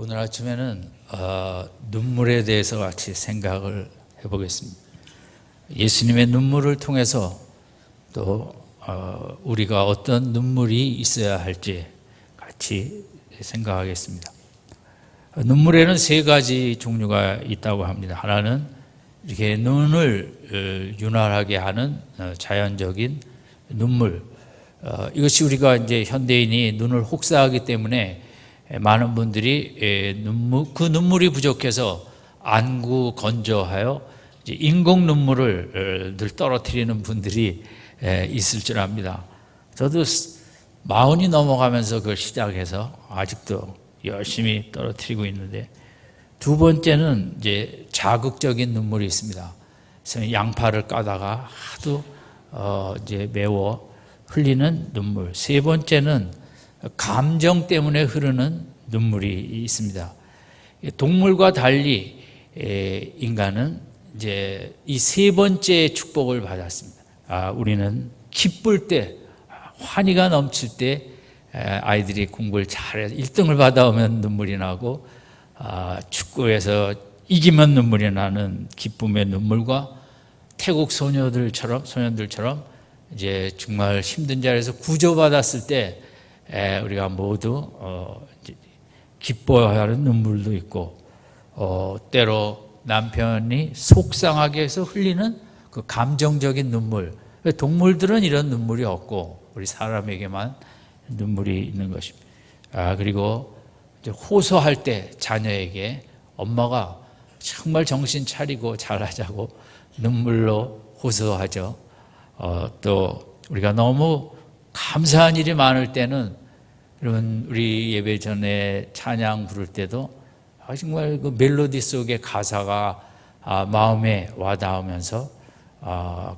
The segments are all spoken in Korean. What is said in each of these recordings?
오늘 아침에는 눈물에 대해서 같이 생각을 해보겠습니다. 예수님의 눈물을 통해서 또 우리가 어떤 눈물이 있어야 할지 같이 생각하겠습니다. 눈물에는 세 가지 종류가 있다고 합니다. 하나는 이렇게 눈을 윤활하게 하는 자연적인 눈물. 이것이 우리가 이제 현대인이 눈을 혹사하기 때문에 많은 분들이 그 눈물이 부족해서 안구 건조하여 이제 인공 눈물을 늘 떨어뜨리는 분들이 있을 줄 압니다. 저도 40이 넘어가면서 그걸 시작해서 아직도 열심히 떨어뜨리고 있는데, 두 번째는 이제 자극적인 눈물이 있습니다. 그래서 양파를 까다가 하도 이제 매워 흘리는 눈물. 세 번째는 감정 때문에 흐르는 눈물이 있습니다. 동물과 달리 인간은 이제 이 세 번째 축복을 받았습니다. 우리는 기쁠 때, 환희가 넘칠 때 아이들이 공부를 잘해서 1등을 받아오면 눈물이 나고, 축구에서 이기면 눈물이 나는 기쁨의 눈물과, 태국 소년들처럼 이제 정말 힘든 자리에서 구조받았을 때 우리가 모두 기뻐하는 눈물도 있고, 때로 남편이 속상하게 해서 흘리는 그 감정적인 눈물. 동물들은 이런 눈물이 없고 우리 사람에게만 눈물이 있는 것입니다. 그리고 이제 호소할 때 자녀에게 엄마가 정말 정신 차리고 잘하자고 눈물로 호소하죠. 또 우리가 너무 감사한 일이 많을 때는, 여러분 우리 예배 전에 찬양 부를 때도 정말 그 멜로디 속의 가사가 마음에 와닿으면서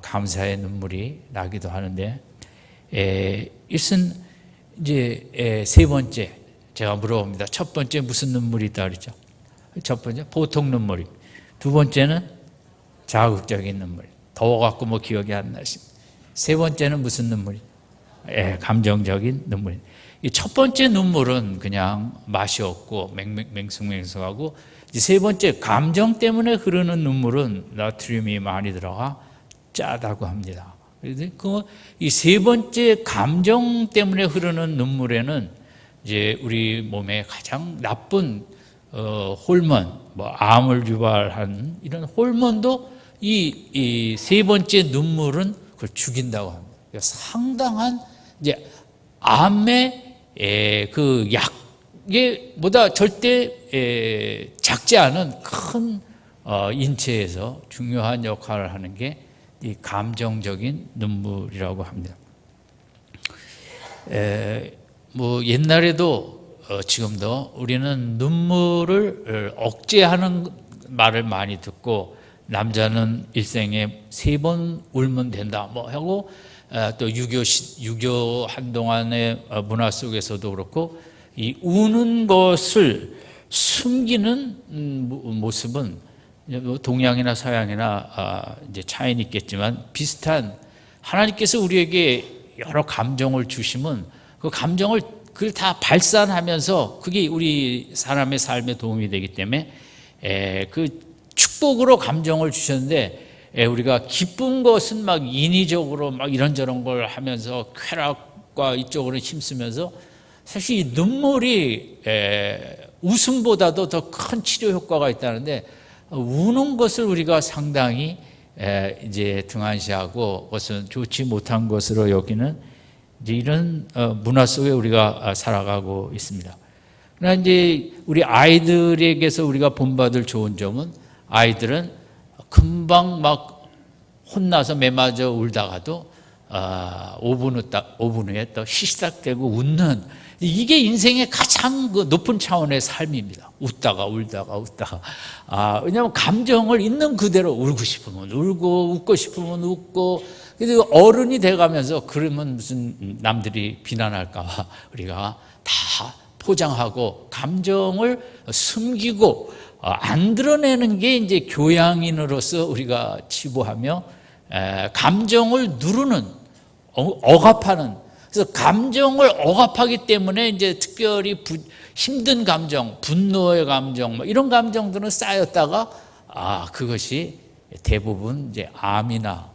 감사의 눈물이 나기도 하는데, 이것은 이제 세 번째 제가 물어봅니다. 첫 번째 무슨 눈물이 있다 그랬죠? 첫 번째 보통 눈물이, 두 번째는 자극적인 눈물, 더워갖고 뭐 기억이 안 나십니다. 세 번째는 무슨 눈물이? 감정적인 눈물. 이 첫 번째 눈물은 그냥 맛이 없고 맹숭맹숭하고, 세 번째 감정 때문에 흐르는 눈물은 나트륨이 많이 들어가 짜다고 합니다. 이 세 번째 감정 때문에 흐르는 눈물에는 이제 우리 몸에 가장 나쁜 호르몬, 암을 유발하는 이런 호르몬도 이 세 번째 눈물은 그걸 죽인다고 합니다. 상당한 이제 암의 그 약보다 절대 작지 않은 큰 인체에서 중요한 역할을 하는 게 이 감정적인 눈물이라고 합니다. 옛날에도 지금도 우리는 눈물을 억제하는 말을 많이 듣고, 남자는 일생에 3번 울면 된다 하고, 또 유교 한동안의 문화 속에서도 그렇고, 이 우는 것을 숨기는 모습은 동양이나 서양이나 이제 차이는 있겠지만 비슷한, 하나님께서 우리에게 여러 감정을 주시면 그 감정을 그걸 다 발산하면서 그게 우리 사람의 삶에 도움이 되기 때문에 그 축복으로 감정을 주셨는데, 우리가 기쁜 것은 막 인위적으로 막 이런저런 걸 하면서 쾌락과 이쪽으로 힘쓰면서, 사실 이 눈물이 웃음보다도 더 큰 치료 효과가 있다는데, 우는 것을 우리가 상당히 이제 등한시하고 그것은 좋지 못한 것으로 여기는 이제 이런 문화 속에 우리가 살아가고 있습니다. 그러나 이제 우리 아이들에게서 우리가 본받을 좋은 점은, 아이들은 금방 막 혼나서 매맞아 울다가도 5분 후에 또 시시닥대고 웃는, 이게 인생의 가장 그 높은 차원의 삶입니다. 웃다가. 왜냐하면 감정을 있는 그대로 울고 싶으면 울고, 웃고 싶으면 웃고. 그래서 어른이 돼가면서 그러면 무슨 남들이 비난할까 우리가 다 포장하고 감정을 숨기고 안 드러내는 게 이제 교양인으로서 우리가 치부하며, 감정을 누르는, 억압하는. 그래서 감정을 억압하기 때문에 이제 특별히 힘든 감정, 분노의 감정, 뭐 이런 감정들은 쌓였다가 그것이 대부분 이제 암이나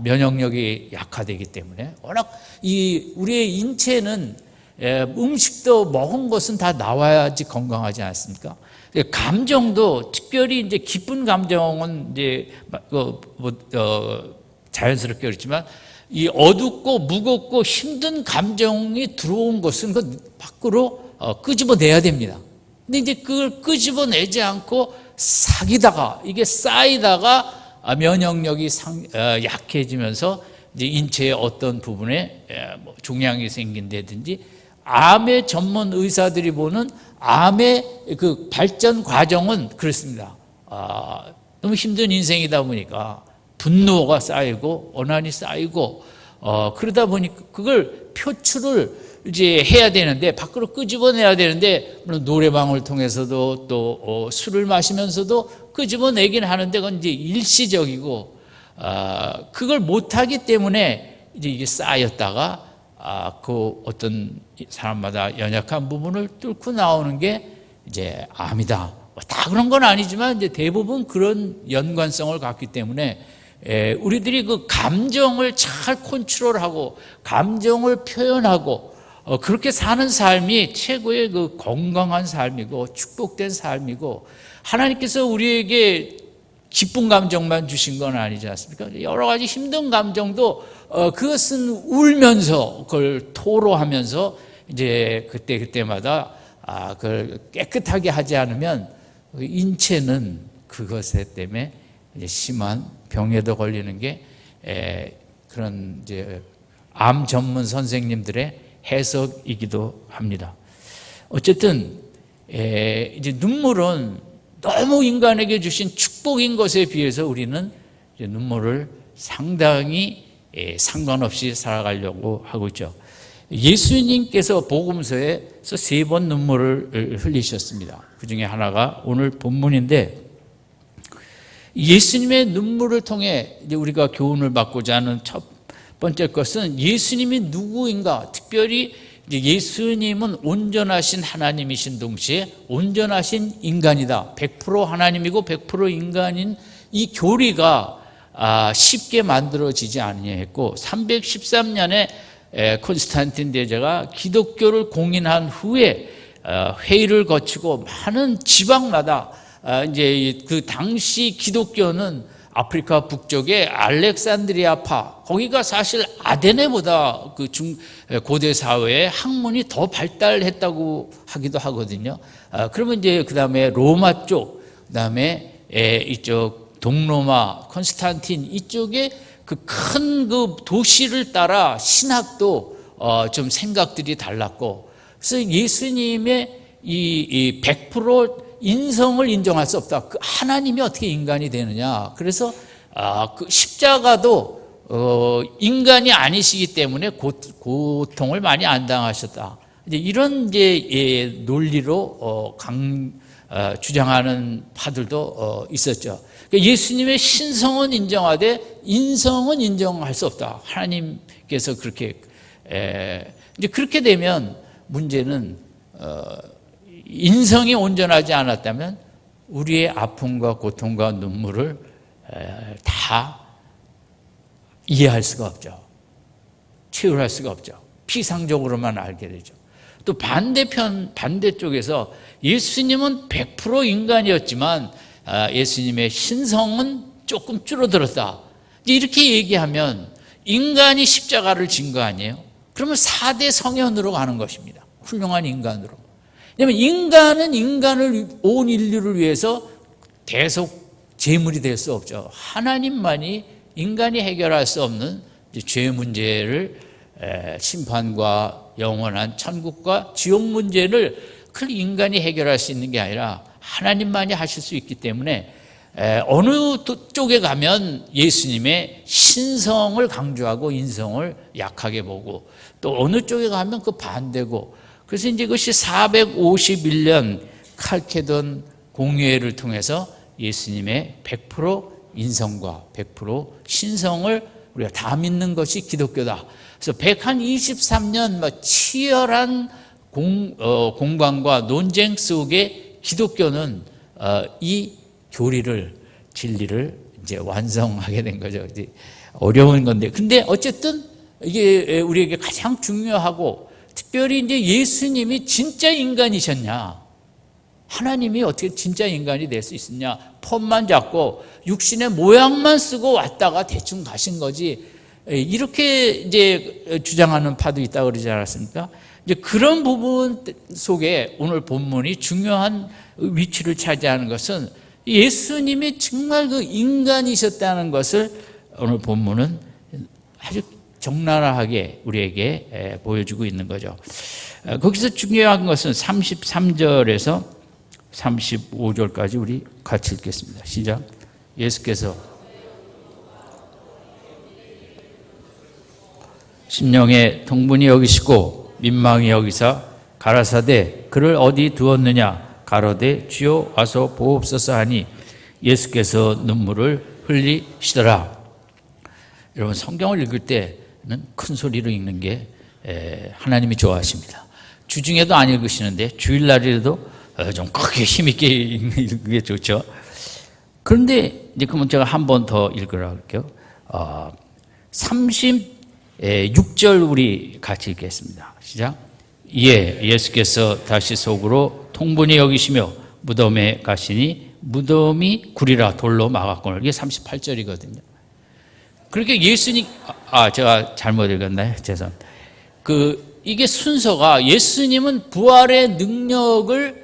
면역력이 약화되기 때문에 워낙 우리의 인체는 음식도 먹은 것은 다 나와야지 건강하지 않습니까? 감정도 특별히 이제 기쁜 감정은 이제 자연스럽게 그렇지만 이 어둡고 무겁고 힘든 감정이 들어온 것은 그 밖으로 끄집어내야 됩니다. 근데 이제 그걸 끄집어내지 않고 사귀다가 이게 쌓이다가 면역력이 약해지면서 이제 인체의 어떤 부분에 종양이 생긴다든지 암의 전문 의사들이 보는 암의 그 발전 과정은 그렇습니다. 너무 힘든 인생이다 보니까 분노가 쌓이고 원한이 쌓이고 그러다 보니까 그걸 표출을 이제 해야 되는데 밖으로 끄집어내야 되는데 물론 노래방을 통해서도 또 술을 마시면서도 끄집어내긴 하는데 그건 이제 일시적이고 그걸 못하기 때문에 이제 이게 쌓였다가 그 어떤 사람마다 연약한 부분을 뚫고 나오는 게 이제 암이다. 다 그런 건 아니지만 이제 대부분 그런 연관성을 갖기 때문에 우리들이 그 감정을 잘 컨트롤하고 감정을 표현하고 그렇게 사는 삶이 최고의 그 건강한 삶이고 축복된 삶이고 하나님께서 우리에게 기쁜 감정만 주신 건 아니지 않습니까? 여러 가지 힘든 감정도 그것은 울면서 그걸 토로하면서 이제 그때마다 그걸 깨끗하게 하지 않으면 인체는 그것 때문에 이제 심한 병에도 걸리는 게 그런 이제 암 전문 선생님들의 해석이기도 합니다. 어쨌든 이제 눈물은 너무 인간에게 주신 축복인 것에 비해서 우리는 이제 눈물을 상당히 상관없이 살아가려고 하고 있죠. 예수님께서 복음서에서 3번 눈물을 흘리셨습니다. 그 중에 하나가 오늘 본문인데 예수님의 눈물을 통해 이제 우리가 교훈을 받고자 하는 첫 번째 것은 예수님이 누구인가, 특별히 이제 예수님은 온전하신 하나님이신 동시에 온전하신 인간이다. 100% 하나님이고 100% 인간인 이 교리가 쉽게 만들어지지 아니했고 313년에 콘스탄틴 대제가 기독교를 공인한 후에 회의를 거치고 많은 지방마다 이제 그 당시 기독교는 아프리카 북쪽의 알렉산드리아파, 거기가 사실 아데네보다 그 고대 사회의 학문이 더 발달했다고 하기도 하거든요. 그러면 이제 그 다음에 로마 쪽, 그 다음에 이쪽 동로마, 콘스탄틴 이쪽에 그 큰 그 도시를 따라 신학도 좀 생각들이 달랐고, 그래서 예수님의 이 100% 인성을 인정할 수 없다. 그 하나님이 어떻게 인간이 되느냐. 그래서 그 십자가도 인간이 아니시기 때문에 고통을 많이 안 당하셨다. 이제 이런 이제 논리로 주장하는 파들도 있었죠. 그러니까 예수님의 신성은 인정하되 인성은 인정할 수 없다. 하나님께서 그렇게 이제 그렇게 되면 문제는 인성이 온전하지 않았다면 우리의 아픔과 고통과 눈물을 다 이해할 수가 없죠. 치유할 수가 없죠. 피상적으로만 알게 되죠. 또 반대쪽에서 예수님은 100% 인간이었지만 예수님의 신성은 조금 줄어들었다. 이렇게 얘기하면 인간이 십자가를 진 거 아니에요? 그러면 4대 성현으로 가는 것입니다. 훌륭한 인간으로. 왜냐하면 인간은 인간을 온 인류를 위해서 대속 제물이 될 수 없죠. 하나님만이 인간이 해결할 수 없는 죄 문제를 심판과 영원한 천국과 지옥 문제를 그 인간이 해결할 수 있는 게 아니라 하나님만이 하실 수 있기 때문에 어느 쪽에 가면 예수님의 신성을 강조하고 인성을 약하게 보고 또 어느 쪽에 가면 그 반대고, 그래서 이제 그것이 451년 칼케돈 공회를 통해서 예수님의 100% 인성과 100% 신성을 우리가 다 믿는 것이 기독교다. 그래서 123년 치열한 공방과 논쟁 속에 기독교는 이 교리를, 진리를 이제 완성하게 된 거죠. 이제 어려운 건데, 근데 어쨌든 이게 우리에게 가장 중요하고, 특별히 이제 예수님이 진짜 인간이셨냐, 하나님이 어떻게 진짜 인간이 될 수 있었냐, 폰만 잡고 육신의 모양만 쓰고 왔다가 대충 가신 거지, 이렇게 이제 주장하는 파도 있다고 그러지 않았습니까? 이제 그런 부분 속에 오늘 본문이 중요한 위치를 차지하는 것은 예수님이 정말 그 인간이셨다는 것을 오늘 본문은 아주 적나라하게 우리에게 보여주고 있는 거죠. 거기서 중요한 것은 33절에서 35절까지 우리 같이 읽겠습니다. 시작. 예수께서 심령에 동분히 여기시고 민망히 여기사 가라사대 그를 어디 두었느냐 가로되 주여 와서 보옵소서 하니 예수께서 눈물을 흘리시더라. 여러분, 성경을 읽을 때는 큰 소리로 읽는 게 하나님이 좋아하십니다. 주중에도 안 읽으시는데 주일날이라도 좀 크게 힘있게 읽는 게 좋죠. 그런데 이제 그러면 제가 한 번 더 읽으라고 할게요. 36절 우리 같이 읽겠습니다. 시작. 이에 예수께서 다시 속으로 통분히 여기시며 무덤에 가시니 무덤이 구리라 돌로 막았거늘. 이게 38절이거든요. 그렇게 예수님, 제가 잘못 읽었나요? 죄송합니다. 이게 순서가, 예수님은 부활의 능력을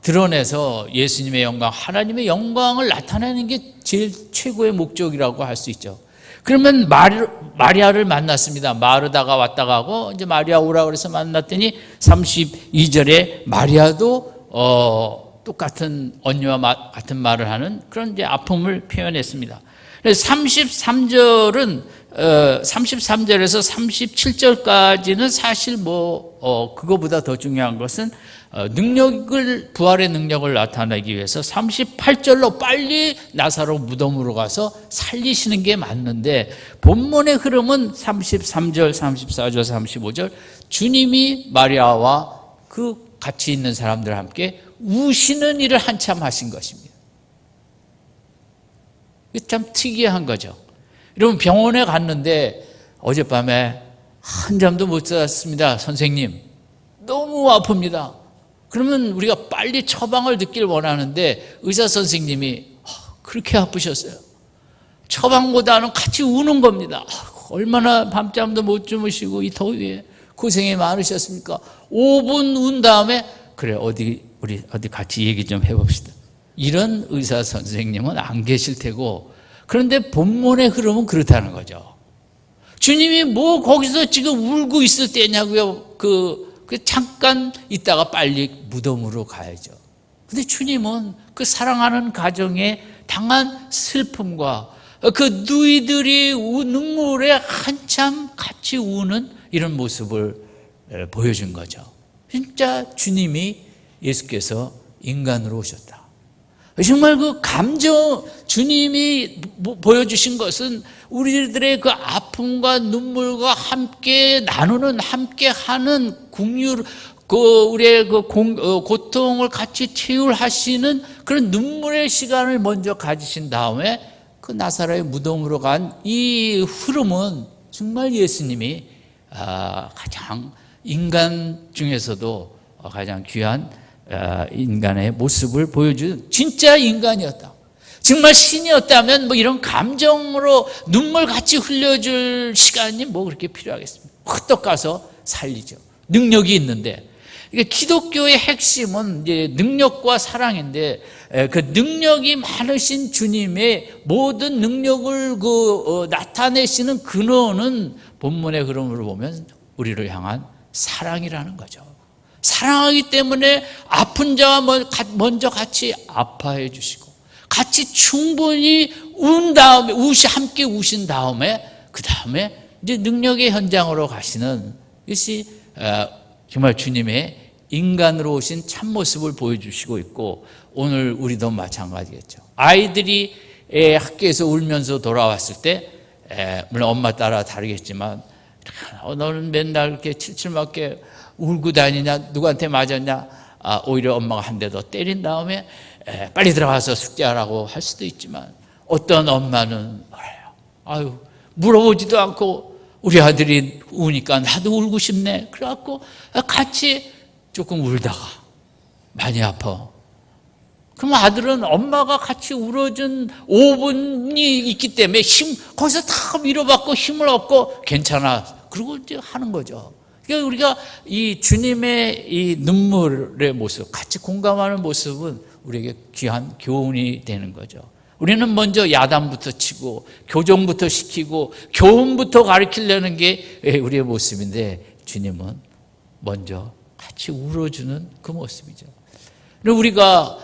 드러내서 예수님의 영광, 하나님의 영광을 나타내는 게 제일 최고의 목적이라고 할 수 있죠. 그러면 마리아를 만났습니다. 마르다가 왔다 가고 이제 마리아 오라 그래서 만났더니 32절에 마리아도 똑같은 언니와 같은 말을 하는 그런 이제 아픔을 표현했습니다. 그래서 33절은 33절에서 37절까지는 사실 그거보다 더 중요한 것은 부활의 능력을 나타내기 위해서 38절로 빨리 나사로 무덤으로 가서 살리시는 게 맞는데, 본문의 흐름은 33절, 34절, 35절 주님이 마리아와 그 같이 있는 사람들과 함께 우시는 일을 한참 하신 것입니다. 이게 참 특이한 거죠. 여러분, 병원에 갔는데 어젯밤에 한잠도 못 잤습니다. 선생님, 너무 아픕니다. 그러면 우리가 빨리 처방을 듣길 원하는데 의사 선생님이 그렇게 아프셨어요. 처방보다는 같이 우는 겁니다. 얼마나 밤잠도 못 주무시고 이 더위에 고생이 많으셨습니까? 5분 운 다음에 그래, 우리 어디 같이 얘기 좀 해봅시다. 이런 의사 선생님은 안 계실 테고, 그런데 본문의 흐름은 그렇다는 거죠. 주님이 거기서 지금 울고 있을 때냐고요. 잠깐 있다가 빨리 무덤으로 가야죠. 근데 주님은 그 사랑하는 가정에 당한 슬픔과 그 누이들이 눈물에 한참 같이 우는 이런 모습을 보여준 거죠. 진짜 예수께서 인간으로 오셨다. 정말 그 감정, 주님이 보여주신 것은 우리들의 그 아픔과 눈물과 함께 나누는, 함께 하는 우리의 고통을 같이 치유하시는 그런 눈물의 시간을 먼저 가지신 다음에 그 나사로의 무덤으로 간 이 흐름은 정말 예수님이 가장 인간 중에서도 가장 귀한 인간의 모습을 보여준 진짜 인간이었다. 정말 신이었다면 이런 감정으로 눈물같이 흘려줄 시간이 그렇게 필요하겠습니까? 헛떡 가서 살리죠. 능력이 있는데, 기독교의 핵심은 이제 능력과 사랑인데, 그 능력이 많으신 주님의 모든 능력을 나타내시는 근원은 본문의 흐름으로 보면 우리를 향한 사랑이라는 거죠. 사랑하기 때문에 아픈 자와 먼저 같이 아파해 주시고, 같이 충분히 운 다음에, 함께 우신 다음에, 그 다음에 이제 능력의 현장으로 가시는 것이 정말 주님의 인간으로 오신 참모습을 보여주시고 있고, 오늘 우리도 마찬가지겠죠. 아이들이 학교에서 울면서 돌아왔을 때 물론 엄마 따라 다르겠지만 너는 맨날 이렇게 칠칠맞게 울고 다니냐, 누구한테 맞았냐, 오히려 엄마가 한 대 더 때린 다음에 빨리 들어가서 숙제하라고 할 수도 있지만, 어떤 엄마는 아유 물어보지도 않고 우리 아들이 우니까 나도 울고 싶네, 그래갖고 같이 조금 울다가 많이 아파. 그럼 아들은 엄마가 같이 울어준 5분이 있기 때문에 거기서 다 위로받고 힘을 얻고 괜찮아, 그리고 이제 하는 거죠. 그러니까 우리가 이 주님의 이 눈물의 모습, 같이 공감하는 모습은 우리에게 귀한 교훈이 되는 거죠. 우리는 먼저 야단부터 치고 교정부터 시키고 교훈부터 가르치려는 게 우리의 모습인데, 주님은 먼저 같이 울어주는 그 모습이죠. 우리가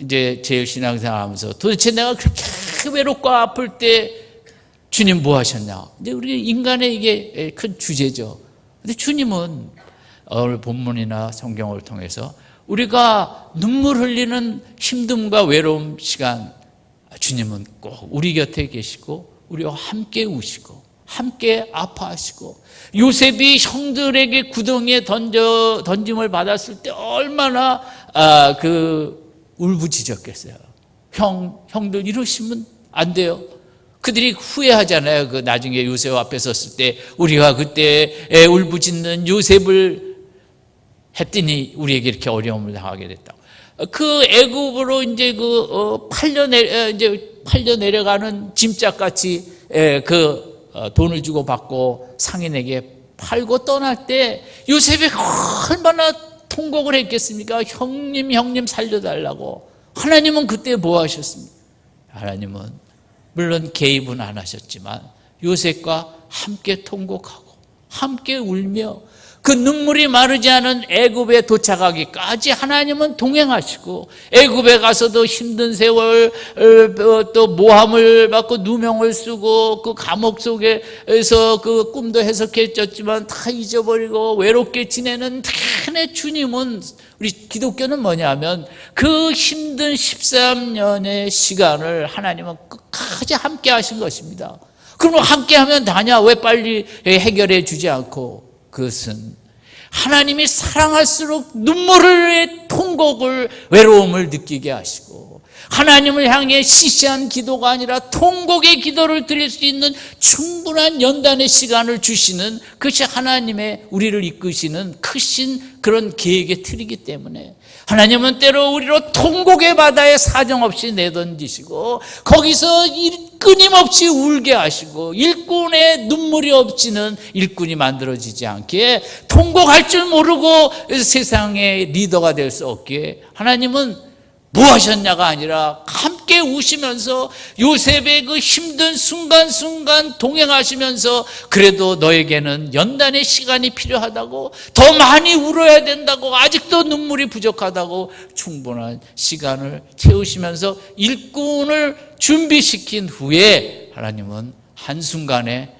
이제 제일 신앙생활 하면서 도대체 내가 그렇게 외롭고 아플 때 주님 뭐 하셨냐? 이제 우리 인간의 이게 큰 주제죠. 근데 주님은 오늘 본문이나 성경을 통해서 우리가 눈물 흘리는 힘듦과 외로움 시간, 주님은 꼭 우리 곁에 계시고 우리와 함께 우시고 함께 아파하시고, 요셉이 형들에게 구덩이에 던짐을 받았을 때 얼마나 울부짖었겠어요. 형들 이러시면 안 돼요. 그들이 후회하잖아요. 그 나중에 요셉 앞에 섰을 때 우리가 그때 울부짖는 요셉을 했더니 우리에게 이렇게 어려움을 당하게 됐다. 그 애굽으로 이제 팔려 내려가는 짐짝같이 돈을 주고 받고 상인에게 팔고 떠날 때 요셉이 얼마나 통곡을 했겠습니까? 형님 살려달라고. 하나님은 그때 뭐 하셨습니까? 하나님은 물론 개입은 안 하셨지만 요셉과 함께 통곡하고 함께 울며 그 눈물이 마르지 않은 애굽에 도착하기까지 하나님은 동행하시고, 애굽에 가서도 힘든 세월, 또 모함을 받고 누명을 쓰고 그 감옥 속에서 그 꿈도 해석했었지만 다 잊어버리고 외롭게 지내는 대단의 주님은, 우리 기독교는 뭐냐면 그 힘든 13년의 시간을 하나님은 끝까지 함께 하신 것입니다. 그럼 함께 하면 다냐? 왜 빨리 해결해 주지 않고? 그것은 하나님이 사랑할수록 눈물을, 통곡을, 외로움을 느끼게 하시고, 하나님을 향해 시시한 기도가 아니라 통곡의 기도를 드릴 수 있는 충분한 연단의 시간을 주시는, 그것이 하나님의 우리를 이끄시는 크신 그런 계획의 틀이기 때문에 하나님은 때로 우리로 통곡의 바다에 사정없이 내던지시고 거기서 끊임없이 울게 하시고, 일꾼의 눈물이 없이는 일꾼이 만들어지지 않게, 통곡할 줄 모르고 세상의 리더가 될 수 없게 하나님은 뭐 하셨냐가 아니라 함께 우시면서 요셉의 그 힘든 순간순간 동행하시면서, 그래도 너에게는 연단의 시간이 필요하다고, 더 많이 울어야 된다고, 아직도 눈물이 부족하다고 충분한 시간을 채우시면서 일꾼을 준비시킨 후에 하나님은 한순간에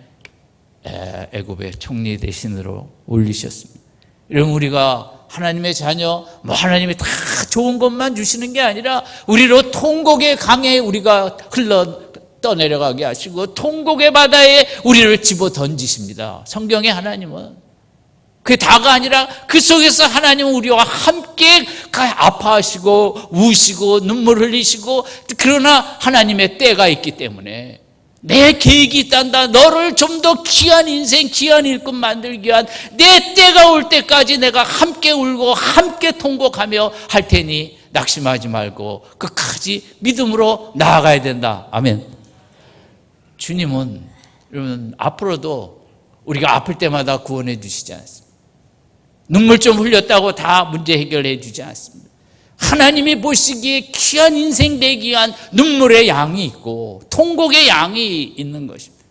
애굽의 총리 대신으로 올리셨습니다. 이러면 우리가 하나님의 자녀, 하나님이 다 좋은 것만 주시는 게 아니라 우리로 통곡의 강에 우리가 떠내려가게 하시고 통곡의 바다에 우리를 집어 던지십니다. 성경의 하나님은 그게 다가 아니라 그 속에서 하나님은 우리와 함께 아파하시고 우시고 눈물 흘리시고, 그러나 하나님의 때가 있기 때문에 내 계획이 있단다. 너를 좀 더 귀한 인생, 귀한 일꾼 만들기 위한 내 때가 올 때까지 내가 함께 울고 함께 통곡하며 할 테니 낙심하지 말고 끝까지 믿음으로 나아가야 된다. 아멘. 주님은 여러분 앞으로도 우리가 아플 때마다 구원해 주시지 않습니다. 눈물 좀 흘렸다고 다 문제 해결해 주지 않습니다. 하나님이 보시기에 귀한 인생 되기 위한 눈물의 양이 있고 통곡의 양이 있는 것입니다.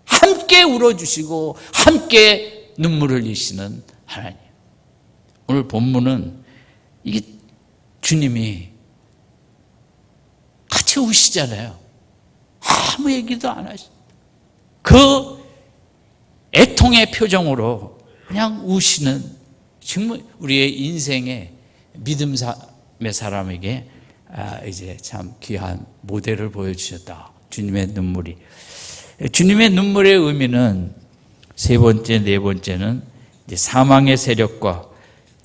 함께 울어주시고 함께 눈물 흘리시는 하나님. 오늘 본문은 이게 주님이 같이 우시잖아요. 아무 얘기도 안 하시고 그 애통의 표정으로 그냥 우시는, 정말 우리의 인생의 믿음의 사람에게 이제 참 귀한 모델을 보여주셨다. 주님의 눈물이. 주님의 눈물의 의미는 세 번째, 네 번째는 이제 사망의 세력과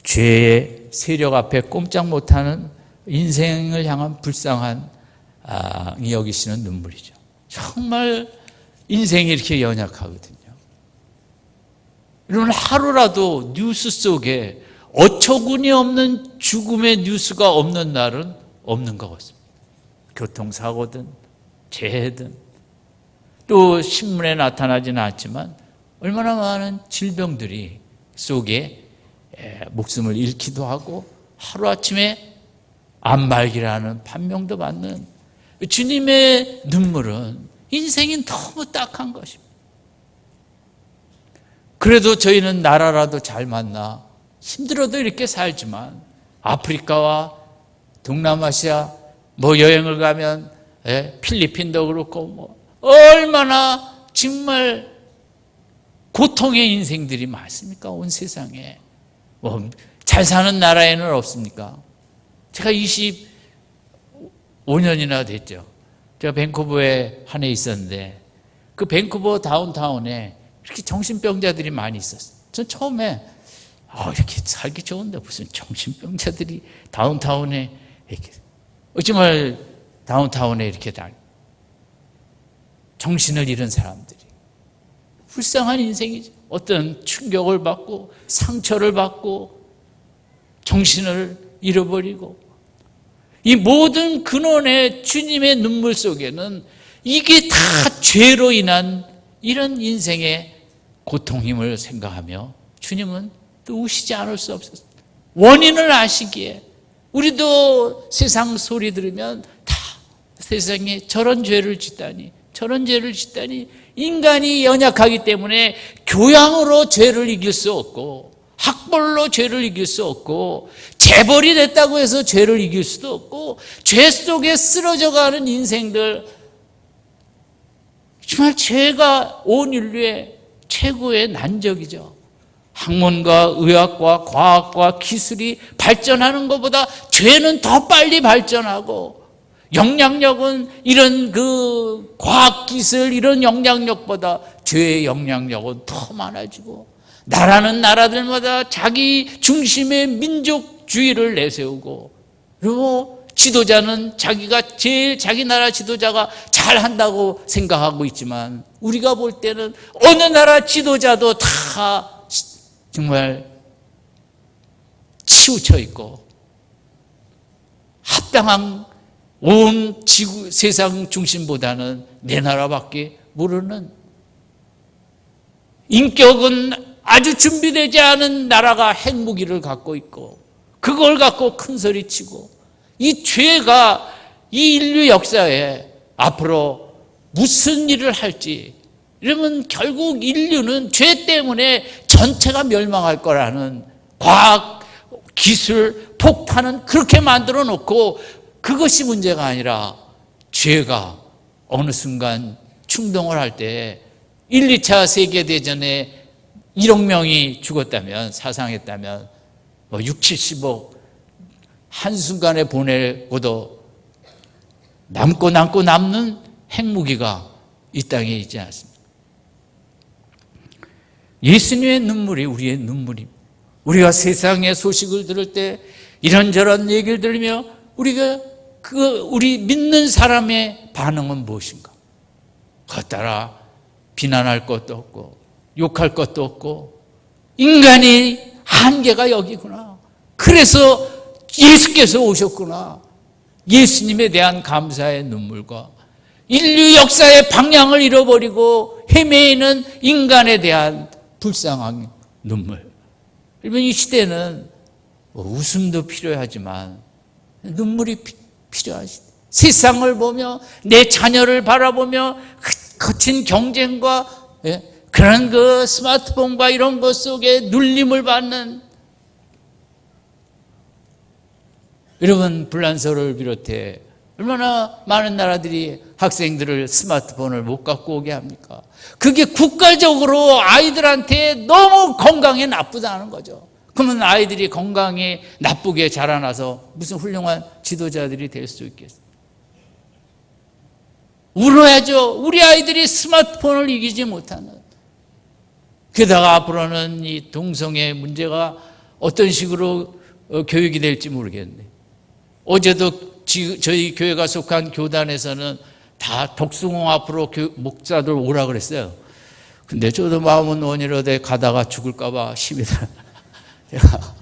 죄의 세력 앞에 꼼짝 못하는 인생을 향한 불쌍한 여기시는 눈물이죠. 정말 인생이 이렇게 연약하거든요. 여러분, 하루라도 뉴스 속에 어처구니 없는 죽음의 뉴스가 없는 날은 없는 것 같습니다. 교통사고든 재해든 또 신문에 나타나지는 않지만 얼마나 많은 질병들이 속에 목숨을 잃기도 하고 하루아침에 암말기라는 판명도 받는 주님의 눈물은 인생이 너무 딱한 것입니다. 그래도 저희는 나라라도 잘 만나 힘들어도 이렇게 살지만 아프리카와 동남아시아 여행을 가면 필리핀도 그렇고 얼마나 정말 고통의 인생들이 많습니까? 온 세상에. 잘 사는 나라에는 없습니까? 제가 25년이나 됐죠. 제가 밴쿠버에 한 해 있었는데 그 밴쿠버 다운타운에 이렇게 정신병자들이 많이 있었어요. 전 처음에 이렇게 살기 좋은데 무슨 정신병자들이 다운타운에 이렇게 정말 다운타운에 이렇게 정신을 잃은 사람들이 불쌍한 인생이죠. 어떤 충격을 받고 상처를 받고 정신을 잃어버리고 이 모든 근원의 주님의 눈물 속에는 이게 다 죄로 인한 이런 인생의 고통임을 생각하며 주님은 또 우시지 않을 수 없었어요. 원인을 아시기에 우리도 세상 소리 들으면 다 세상에 저런 죄를 짓다니 인간이 연약하기 때문에 교양으로 죄를 이길 수 없고 학벌로 죄를 이길 수 없고 재벌이 됐다고 해서 죄를 이길 수도 없고 죄 속에 쓰러져가는 인생들, 정말 죄가 온 인류의 최고의 난적이죠. 학문과 의학과 과학과 기술이 발전하는 것보다 죄는 더 빨리 발전하고 영향력은 이런 과학기술 이런 영향력보다 죄의 영향력은 더 많아지고 나라는 나라들마다 자기 중심의 민족주의를 내세우고 그리고 지도자는 자기가 제일 자기 나라 지도자가 잘한다고 생각하고 있지만 우리가 볼 때는 어느 나라 지도자도 다 정말 치우쳐 있고 합당한 온 지구 세상 중심보다는 내 나라밖에 모르는 인격은 아주 준비되지 않은 나라가 핵무기를 갖고 있고 그걸 갖고 큰 소리치고 이 죄가 이 인류 역사에 앞으로 무슨 일을 할지 이러면 결국 인류는 죄 때문에 전체가 멸망할 거라는 과학, 기술, 폭탄은 그렇게 만들어 놓고 그것이 문제가 아니라 죄가 어느 순간 충동을 할 때 1, 2차 세계대전에 1억 명이 죽었다면 사상했다면 6, 70억 한순간에 보내고도 남고 남는 핵무기가 이 땅에 있지 않습니까? 예수님의 눈물이 우리의 눈물입니다. 우리가 세상의 소식을 들을 때 이런저런 얘기를 들으며 우리 믿는 사람의 반응은 무엇인가? 그것 따라 비난할 것도 없고 욕할 것도 없고 인간이 한계가 여기구나. 그래서 예수께서 오셨구나. 예수님에 대한 감사의 눈물과 인류 역사의 방향을 잃어버리고 헤매이는 인간에 대한 불쌍한 눈물. 여러분, 이 시대는 웃음도 필요하지만 눈물이 필요하시다. 세상을 보며 내 자녀를 바라보며 거친 경쟁과 그런 스마트폰과 이런 것 속에 눌림을 받는 여러분, 불란서를 비롯해 얼마나 많은 나라들이 학생들을 스마트폰을 못 갖고 오게 합니까? 그게 국가적으로 아이들한테 너무 건강에 나쁘다는 거죠. 그러면 아이들이 건강에 나쁘게 자라나서 무슨 훌륭한 지도자들이 될 수 있겠어요? 울어야죠. 우리 아이들이 스마트폰을 이기지 못하는. 게다가 앞으로는 이 동성애 문제가 어떤 식으로 교육이 될지 모르겠네. 어제도 저희 교회가 속한 교단에서는 다 독수공 앞으로 목사들 오라 그랬어요. 근데 저도 마음은 원이로되 가다가 죽을까 봐 힘이 들어. 제가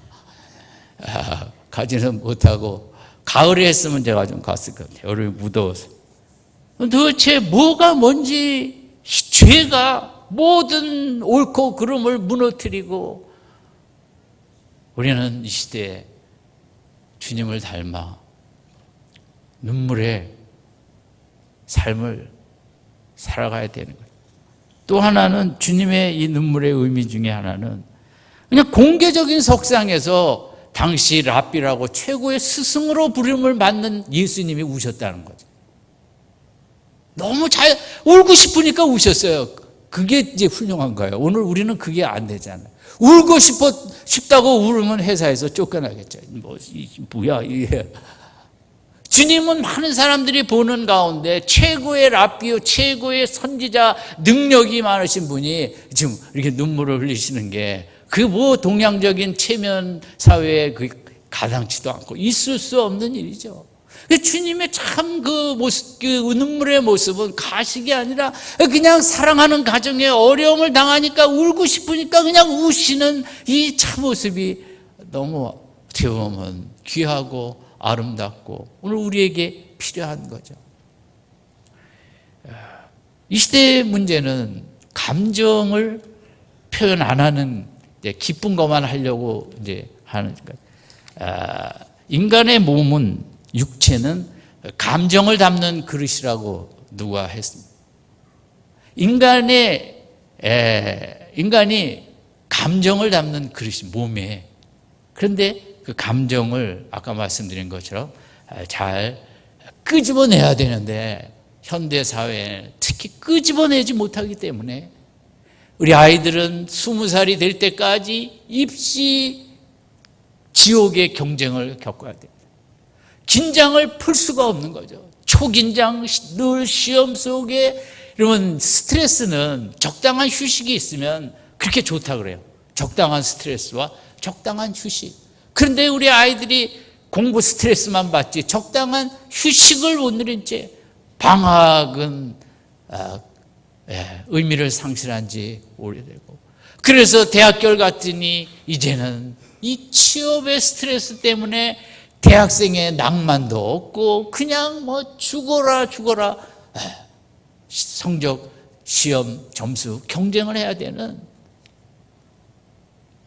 가지는 못하고 가을에 했으면 제가 좀 갔을 것 같아요. 여름이 무더워서. 도대체 뭐가 뭔지 죄가 모든 옳고 그름을 무너뜨리고 우리는 이 시대에 주님을 닮아 눈물의 삶을 살아가야 되는 거예요. 또 하나는 주님의 이 눈물의 의미 중에 하나는 그냥 공개적인 석상에서 당시 랍비라고 최고의 스승으로 부름을 받는 예수님이 우셨다는 거죠. 너무 잘 울고 싶으니까 우셨어요. 그게 이제 훌륭한 거예요. 오늘 우리는 그게 안 되잖아요. 울고 싶다고 울으면 회사에서 쫓겨나겠죠. 뭐야 이게. 주님은 많은 사람들이 보는 가운데 최고의 랍비요, 최고의 선지자, 능력이 많으신 분이 지금 이렇게 눈물을 흘리시는 게 그 뭐 동양적인 체면 사회에 그 가당치도 않고 있을 수 없는 일이죠. 주님의 참 그 모습, 그 눈물의 모습은 가식이 아니라 그냥 사랑하는 가정에 어려움을 당하니까 울고 싶으니까 그냥 우시는 이 참 모습이 너무 어떻게 보면 귀하고 아름답고 오늘 우리에게 필요한 거죠. 이 시대의 문제는 감정을 표현 안 하는, 기쁜 것만 하려고 이제 하는 거예요. 인간의 몸은, 육체는 감정을 담는 그릇이라고 누가 했습니다. 인간이 감정을 담는 그릇이 몸에. 그런데 그 감정을 아까 말씀드린 것처럼 잘 끄집어내야 되는데 현대 사회에 특히 끄집어내지 못하기 때문에 우리 아이들은 20살이 될 때까지 입시 지옥의 경쟁을 겪어야 됩니다. 긴장을 풀 수가 없는 거죠. 초긴장, 늘 시험 속에. 이러면 스트레스는 적당한 휴식이 있으면 그렇게 좋다 그래요. 적당한 스트레스와 적당한 휴식. 그런데 우리 아이들이 공부 스트레스만 받지 적당한 휴식을 못 누린 채 방학은 의미를 상실한 지 오래되고, 그래서 대학교를 갔더니 이제는 이 취업의 스트레스 때문에 대학생의 낭만도 없고 그냥 뭐 죽어라 성적, 시험, 점수 경쟁을 해야 되는,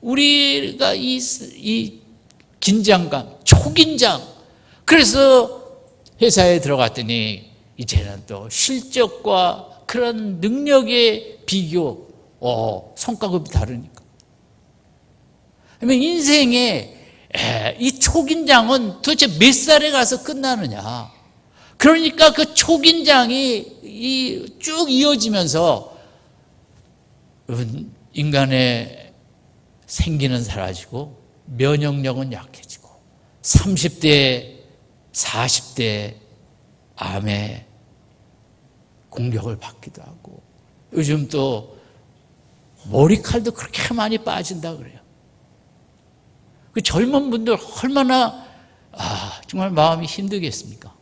우리가 이 긴장감, 초긴장. 그래서 회사에 들어갔더니 이제는 또 실적과 그런 능력의 비교, 성과급이 다르니까. 그러면 인생의 이 초긴장은 도대체 몇 살에 가서 끝나느냐. 그러니까 그 초긴장이 쭉 이어지면서 인간의 생기는 사라지고 면역력은 약해지고 30대, 40대 암에 공격을 받기도 하고, 요즘 또 머리칼도 그렇게 많이 빠진다 그래요. 그 젊은 분들 얼마나 정말 마음이 힘들겠습니까?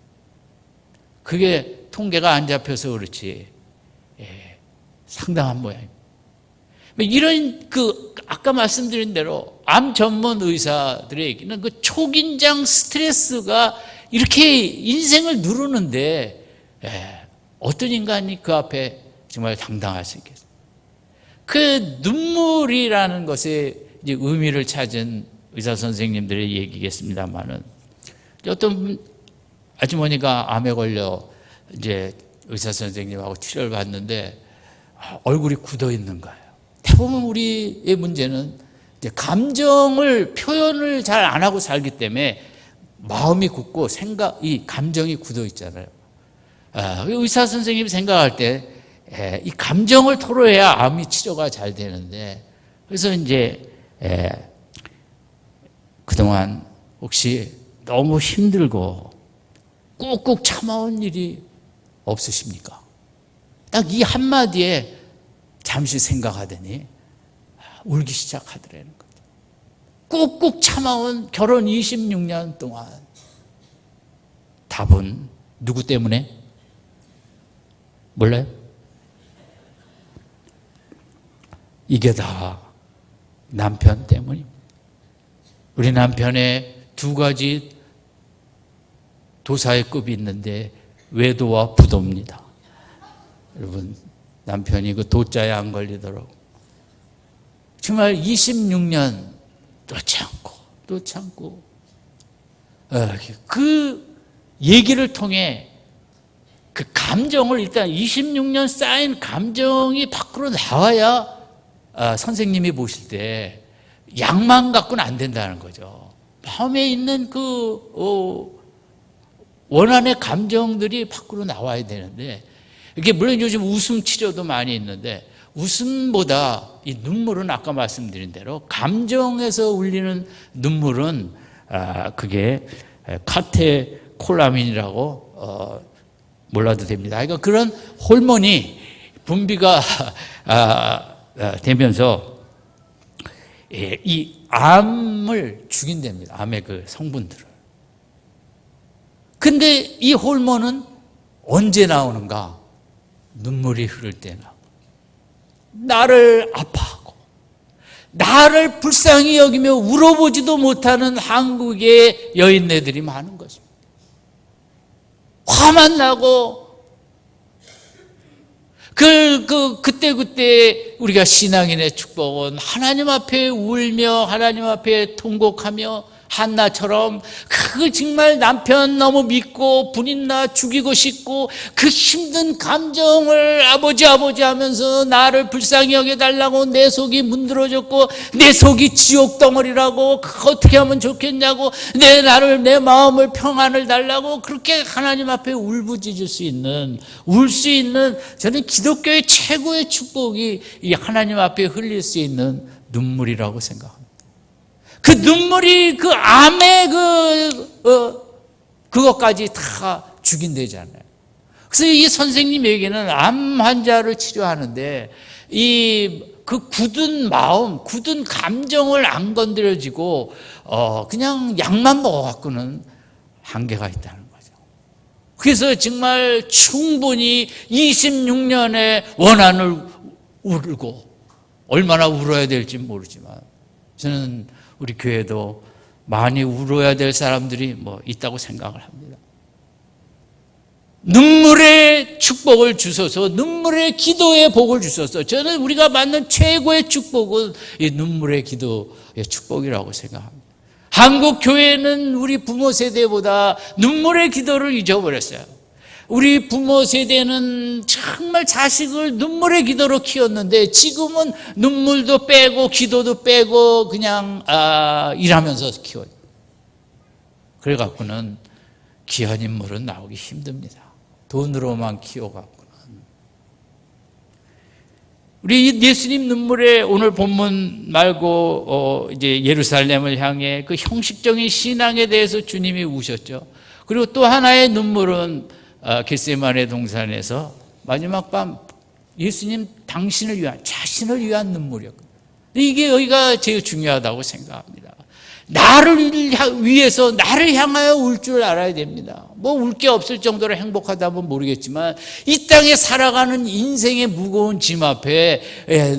그게 통계가 안 잡혀서 그렇지 상당한 모양입니다. 이런 아까 말씀드린 대로 암 전문 의사들의 얘기는 그 초긴장 스트레스가 이렇게 인생을 누르는데 어떤 인간이 그 앞에 정말 당당할 수 있겠어요? 그 눈물이라는 것에 이제 의미를 찾은 의사 선생님들의 얘기겠습니다만은, 어떤 아주머니가 암에 걸려 이제 의사 선생님하고 치료를 받는데 얼굴이 굳어 있는 거예요. 대부분 우리의 문제는 이제 감정을 표현을 잘 안 하고 살기 때문에 마음이 굳고 이 감정이 굳어 있잖아요. 의사 선생님이 생각할 때 이 감정을 토로해야 암이 치료가 잘 되는데, 그래서 이제 그동안 혹시 너무 힘들고 꾹꾹 참아온 일이 없으십니까? 딱 이 한마디에 잠시 생각하더니 울기 시작하더라는 거죠. 꾹꾹 참아온 결혼 26년 동안. 답은 누구 때문에? 몰라요? 이게 다 남편 때문입니다. 우리 남편의 두 가지 도사의 급이 있는데 외도와 부도입니다. 여러분, 남편이 그 도자에 안 걸리도록 정말 26년 또 참고 그 얘기를 통해 그 감정을 일단 26년 쌓인 감정이 밖으로 나와야 선생님이 보실 때 약만 갖고는 안 된다는 거죠. 마음에 있는 그 원한의 감정들이 밖으로 나와야 되는데, 이게 물론 요즘 웃음 치료도 많이 있는데 웃음보다 이 눈물은 아까 말씀드린 대로 감정에서 울리는 눈물은 그게 카테콜라민이라고 몰라도 됩니다. 그러니까 그런 호르몬이 분비가 되면서 이 암을 죽인답니다. 암의 그 성분들을. 근데 이 호르몬은 언제 나오는가? 눈물이 흐를 때 나오고, 나를 아파하고 나를 불쌍히 여기며 울어보지도 못하는 한국의 여인네들이 많은 것입니다. 화만 나고 그때 우리가 신앙인의 축복은 하나님 앞에 울며 하나님 앞에 통곡하며 한나처럼 그 정말 남편 너무 믿고 분인나 죽이고 싶고 그 힘든 감정을 아버지 하면서 나를 불쌍히 여겨달라고 내 속이 문드러졌고 내 속이 지옥 덩어리라고 어떻게 하면 좋겠냐고 내 마음을 평안을 달라고 그렇게 하나님 앞에 울부짖을 수 있는 울 수 있는 저는 기독교의 최고의 축복이 이 하나님 앞에 흘릴 수 있는 눈물이라고 생각합니다. 그 눈물이 그 암의 그것까지 다 죽인대잖아요. 그래서 이 선생님 얘기는 암 환자를 치료하는데 그 굳은 마음, 굳은 감정을 안 건드려지고 그냥 약만 먹어갖고는 한계가 있다는 거죠. 그래서 정말 충분히 26년의 원한을 울고 얼마나 울어야 될지 모르지만 저는 우리 교회도 많이 울어야 될 사람들이 있다고 생각을 합니다. 눈물의 축복을 주셔서 눈물의 기도의 복을 주셔서 저는 우리가 받는 최고의 축복은 이 눈물의 기도의 축복이라고 생각합니다. 한국 교회는 우리 부모 세대보다 눈물의 기도를 잊어버렸어요. 우리 부모 세대는 정말 자식을 눈물의 기도로 키웠는데 지금은 눈물도 빼고 기도도 빼고 그냥 일하면서 키워요. 그래갖고는 귀한 인물은 나오기 힘듭니다. 돈으로만 키워갖고는. 우리 예수님 눈물의 오늘 본문 말고 이제 예루살렘을 향해 그 형식적인 신앙에 대해서 주님이 우셨죠. 그리고 또 하나의 눈물은 겟세마네 동산에서 마지막 밤 예수님 당신을 위한 자신을 위한 눈물이었거든요. 이게 여기가 제일 중요하다고 생각합니다. 나를 위해서 나를 향하여 울 줄 알아야 됩니다. 울 게 없을 정도로 행복하다면 모르겠지만 이 땅에 살아가는 인생의 무거운 짐 앞에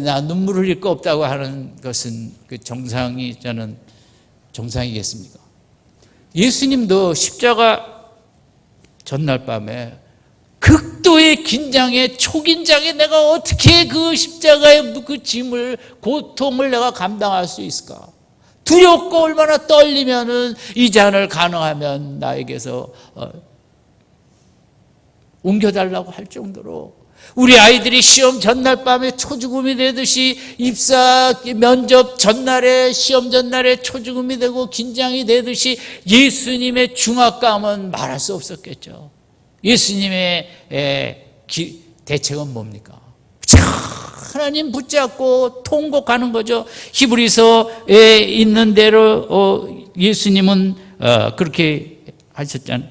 나 눈물 흘릴 거 없다고 하는 것은 그 저는 정상이겠습니까? 예수님도 십자가 전날 밤에 극도의 긴장에 초긴장에 내가 어떻게 그 십자가의 그 짐을 고통을 내가 감당할 수 있을까? 두렵고 얼마나 떨리면은 이 잔을 가능하면 나에게서 옮겨달라고 할 정도로 우리 아이들이 시험 전날 밤에 초죽음이 되듯이 입사 면접 전날에 시험 전날에 초죽음이 되고 긴장이 되듯이 예수님의 중압감은 말할 수 없었겠죠. 예수님의 대책은 뭡니까? 하나님 붙잡고 통곡하는 거죠. 히브리서에 있는 대로 예수님은 그렇게 하셨잖아요.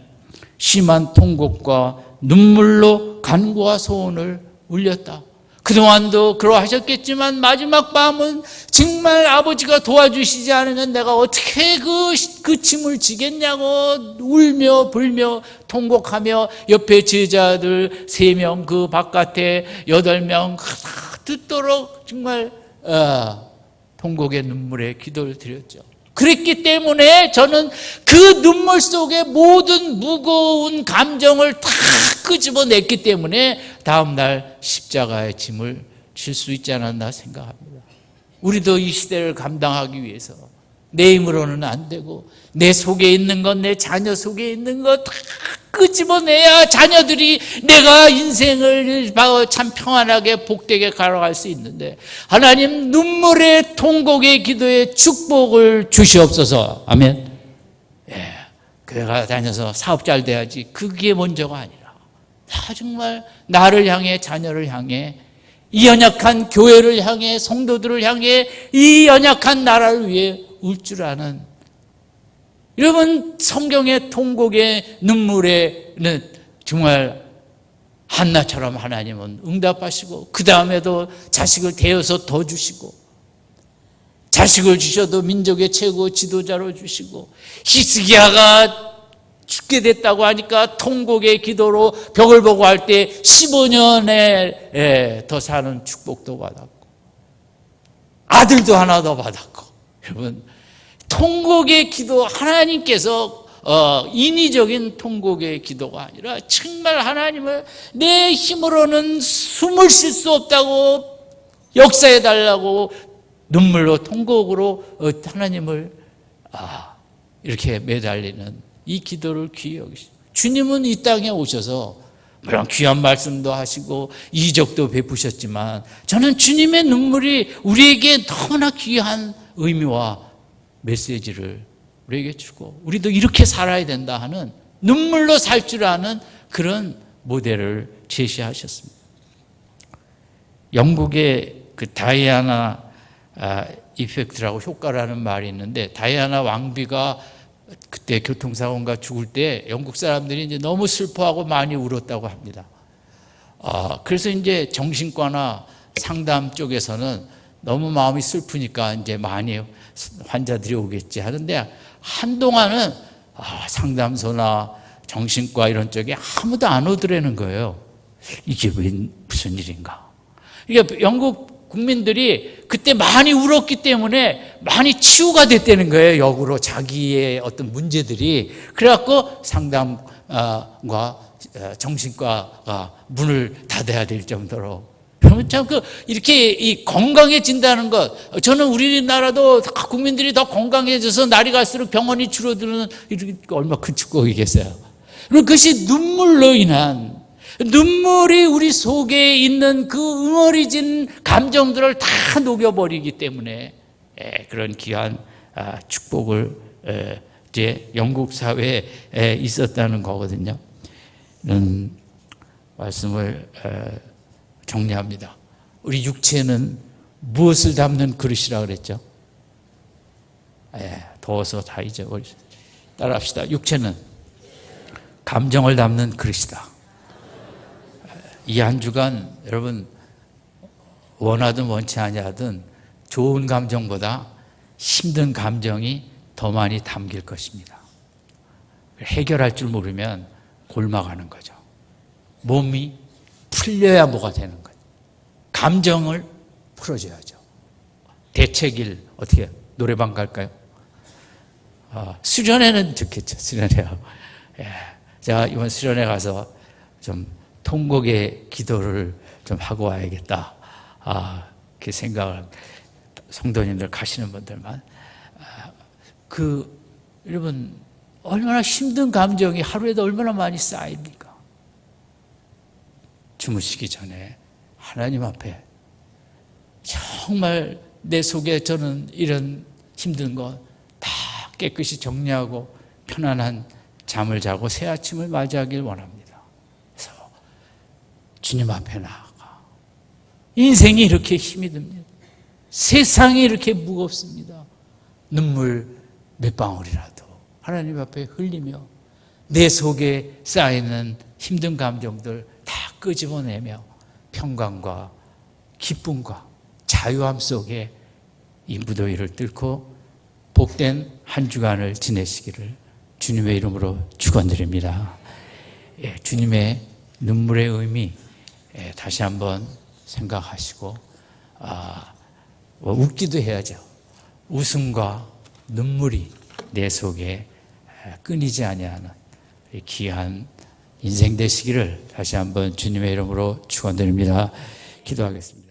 심한 통곡과 눈물로 간구와 소원을 울렸다. 그동안도 그러하셨겠지만 마지막 밤은 정말 아버지가 도와주시지 않으면 내가 어떻게 그 짐을 지겠냐고 울며 불며 통곡하며 옆에 제자들 3명, 그 바깥에 8명 듣도록 정말 통곡의 눈물에 기도를 드렸죠. 그랬기 때문에 저는 그 눈물 속에 모든 무거운 감정을 다 끄집어냈기 때문에 다음날 십자가의 짐을 질 수 있지 않았나 생각합니다. 우리도 이 시대를 감당하기 위해서 내 힘으로는 안 되고 내 속에 있는 것, 내 자녀 속에 있는 것 다 끄집어내야 자녀들이 내가 인생을 참 평안하게 복되게 걸어갈 수 있는데, 하나님 눈물의 통곡의 기도에 축복을 주시옵소서. 아멘. 교회가 다녀서 사업 잘 돼야지, 그게 먼저가 아니라 정말 나를 향해, 자녀를 향해, 이 연약한 교회를 향해, 성도들을 향해, 이 연약한 나라를 위해 울 줄 아는, 여러분 성경의 통곡의 눈물에는 정말 한나처럼 하나님은 응답하시고, 그 다음에도 자식을 대어서 더 주시고, 자식을 주셔도 민족의 최고 지도자로 주시고, 히스기야가 죽게 됐다고 하니까 통곡의 기도로 벽을 보고 할 때 15년에 더 사는 축복도 받았고, 아들도 하나 더 받았고. 여러분 통곡의 기도, 하나님께서 인위적인 통곡의 기도가 아니라 정말 하나님을 내 힘으로는 숨을 쉴 수 없다고 역사해 달라고 눈물로 통곡으로 하나님을 이렇게 매달리는 이 기도를 귀히 여기시죠. 주님은 이 땅에 오셔서 물론 귀한 말씀도 하시고 이적도 베푸셨지만, 저는 주님의 눈물이 우리에게 너무나 귀한 의미와 메시지를 우리에게 주고, 우리도 이렇게 살아야 된다 하는, 눈물로 살 줄 아는 그런 모델을 제시하셨습니다. 영국의 그 다이애나 이펙트라고 효과라는 말이 있는데, 다이애나 왕비가 그때 교통사고인가 죽을 때 영국 사람들이 이제 너무 슬퍼하고 많이 울었다고 합니다. 그래서 이제 정신과나 상담 쪽에서는 너무 마음이 슬프니까 이제 많이 환자들이 오겠지 하는데, 한동안은 상담소나 정신과 이런 쪽에 아무도 안 오더라는 거예요. 이게 왜 무슨 일인가? 그러니까 영국 국민들이 그때 많이 울었기 때문에 많이 치유가 됐다는 거예요. 역으로 자기의 어떤 문제들이. 그래갖고 상담과 정신과가 문을 닫아야 될 정도로. 그러면 참 이렇게 이 건강해진다는 것, 저는 우리나라도 국민들이 더 건강해져서 날이 갈수록 병원이 줄어드는, 이렇게 얼마나 큰 축복이겠어요. 그리고 그것이 눈물로 인한, 눈물이 우리 속에 있는 그 응어리진 감정들을 다 녹여버리기 때문에 그런 귀한 축복을 이제 영국 사회에 있었다는 거거든요. 이런 말씀을 정리합니다. 우리 육체는 무엇을 담는 그릇이라 그랬죠? 더워서 다 잊어버리셨어요. 따라합시다. 육체는 감정을 담는 그릇이다. 이 한 주간 여러분 원하든 원치 아니하든 좋은 감정보다 힘든 감정이 더 많이 담길 것입니다. 해결할 줄 모르면 골마가는 거죠. 몸이 풀려야 뭐가 되는 거죠. 감정을 풀어줘야죠. 대책일 어떻게 노래방 갈까요? 수련회는 좋겠죠. 수련회요. 제가 이번 수련회 가서 좀 통곡의 기도를 좀 하고 와야겠다. 그렇게 생각을 합니다. 성도님들 가시는 분들만. 여러분, 얼마나 힘든 감정이 하루에도 얼마나 많이 쌓입니까? 주무시기 전에 하나님 앞에 정말 내 속에 저는 이런 힘든 것 다 깨끗이 정리하고 편안한 잠을 자고 새 아침을 맞이하길 원합니다. 그래서 주님 앞에 나아가, 인생이 이렇게 힘이 듭니다. 세상이 이렇게 무겁습니다. 눈물 몇 방울이라도 하나님 앞에 흘리며 내 속에 쌓이는 힘든 감정들 다 끄집어내며 평강과 기쁨과 자유함 속에 이 무더위를 뚫고 복된 한 주간을 지내시기를 주님의 이름으로 축원드립니다. 주님의 눈물의 의미 다시 한번 생각하시고 웃기도 해야죠. 웃음과 눈물이 내 속에 끊이지 아니하는 귀한 인생 되시기를 다시 한번 주님의 이름으로 축원드립니다. 기도하겠습니다.